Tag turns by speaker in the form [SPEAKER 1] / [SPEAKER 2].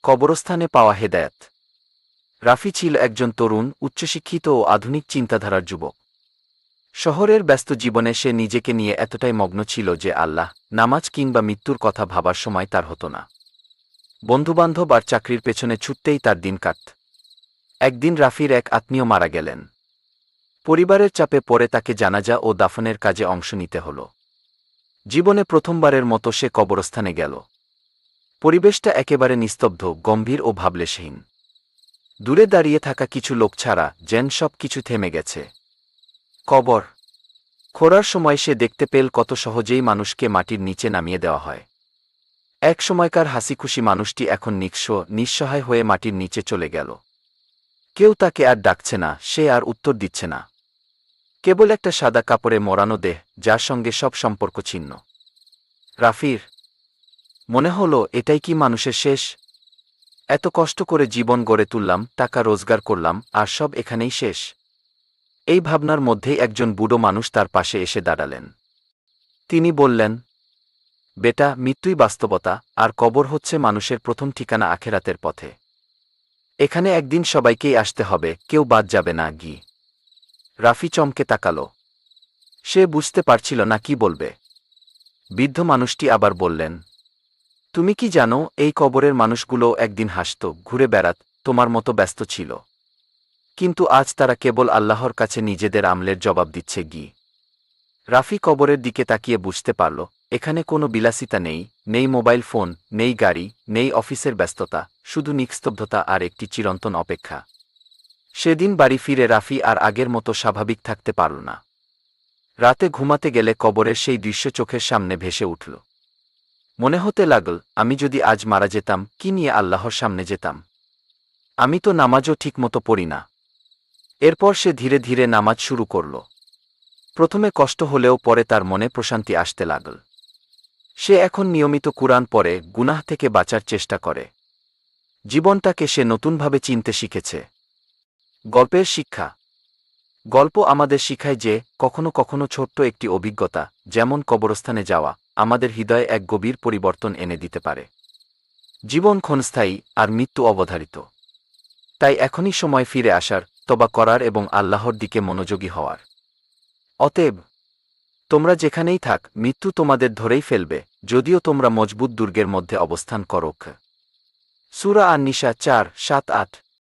[SPEAKER 1] কবরস্থানে পাওয়া হেদায়েত। রাফি ছিল একজন তরুণ, উচ্চশিক্ষিত ও আধুনিক চিন্তাধারার যুবক। শহরের ব্যস্ত জীবনে সে নিজেকে নিয়ে এতটাই মগ্ন ছিল যে আল্লাহ, নামাজ কিংবা মৃত্যুর কথা ভাবার সময় তার হতো না। বন্ধুবান্ধব আর চাকরির পেছনে ছুটতেই তার দিন কাটত। একদিন রাফির এক আত্মীয় মারা গেলেন। পরিবারের চাপে পড়ে তাকে জানাজা ও দাফনের কাজে অংশ নিতে হল। জীবনে প্রথমবারের মতো সে কবরস্থানে গেল। পরিবেশটা একেবারে নিস্তব্ধ, গম্ভীর ও ভাবলেশহীন। দূরে দাঁড়িয়ে থাকা কিছু লোক ছাড়া যেন সব কিছু থেমে গেছে। কবর খোঁড়ার সময় সে দেখতে পেল কত সহজেই মানুষকে মাটির নিচে নামিয়ে দেওয়া হয়। এক সময়কার হাসিখুশি মানুষটি এখন নিঃসহায় হয়ে মাটির নিচে চলে গেল। কেউ তাকে আর ডাকছে না, সে আর উত্তর দিচ্ছে না। কেবল একটা সাদা কাপড়ে মোড়ানো দেহ, যার সঙ্গে সব সম্পর্ক ছিন্ন। রাফির মনে হল, এটাই কি মানুষের শেষ? এত কষ্ট করে জীবন গড়ে তুললাম, টাকা রোজগার করলাম, আর সব এখানেই শেষ। এই ভাবনার মধ্যেই একজন বুড়ো মানুষ তার পাশে এসে দাঁড়ালেন। তিনি বললেন, বেটা, মৃত্যুই বাস্তবতা, আর কবর হচ্ছে মানুষের প্রথম ঠিকানা আখেরাতের পথে। এখানে একদিন সবাইকেই আসতে হবে, কেউ বাদ যাবে না। রাফি চমকে তাকাল। সে বুঝতে পারছিল না কি বলবে। বৃদ্ধ মানুষটি আবার বললেন, তুমি কি জানো, এই কবরের মানুষগুলো একদিন হাসত, ঘুরে বেড়াত, তোমার মতো ব্যস্ত ছিল। কিন্তু আজ তারা কেবল আল্লাহর কাছে নিজেদের আমলের জবাব দিচ্ছে। রাফি কবরের দিকে তাকিয়ে বুঝতে পারল, এখানে কোনো বিলাসিতা নেই, নেই মোবাইল ফোন, নেই গাড়ি, নেই অফিসের ব্যস্ততা, শুধু নিস্তব্ধতা আর একটি চিরন্তন অপেক্ষা। সেদিন বাড়ি ফিরে রাফি আর আগের মতো স্বাভাবিক থাকতে পারল না। রাতে ঘুমাতে গেলে কবরের সেই দৃশ্য চোখের সামনে ভেসে উঠল। মনে হতে লাগল, আমি যদি আজ মারা যেতাম, কি নিয়ে আল্লাহর সামনে যেতাম? আমি তো নামাজও ঠিকমতো পড়ি না। এরপর সে ধীরে ধীরে নামাজ শুরু করল। প্রথমে কষ্ট হলেও পরে তার মনে প্রশান্তি আসতে লাগল। সে এখন নিয়মিত কুরআন পড়ে, গুনাহ থেকে বাঁচার চেষ্টা করে। জীবনটাকে সে নতুনভাবে চিনতে শিখেছে। গল্পের শিক্ষা। গল্প আমাদের শিখায় যে, কখনো কখনো ছোট্ট একটি অভিজ্ঞতা, যেমন কবরস্থানে যাওয়া, আমাদের হৃদয়ে এক গভীর পরিবর্তন এনে দিতে পারে। জীবন ক্ষণস্থায়ী, আর মৃত্যু অবধারিত। তাই এখনই সময় ফিরে আসার, তওবা করার এবং আল্লাহর দিকে মনোযোগী হওয়ার। অতএব, তোমরা যেখানেই থাক, মৃত্যু তোমাদের ধরেই ফেলবে, যদিও তোমরা মজবুত দুর্গের মধ্যে অবস্থান করো। সূরা আন-নিসা ৪, ৭, ৮।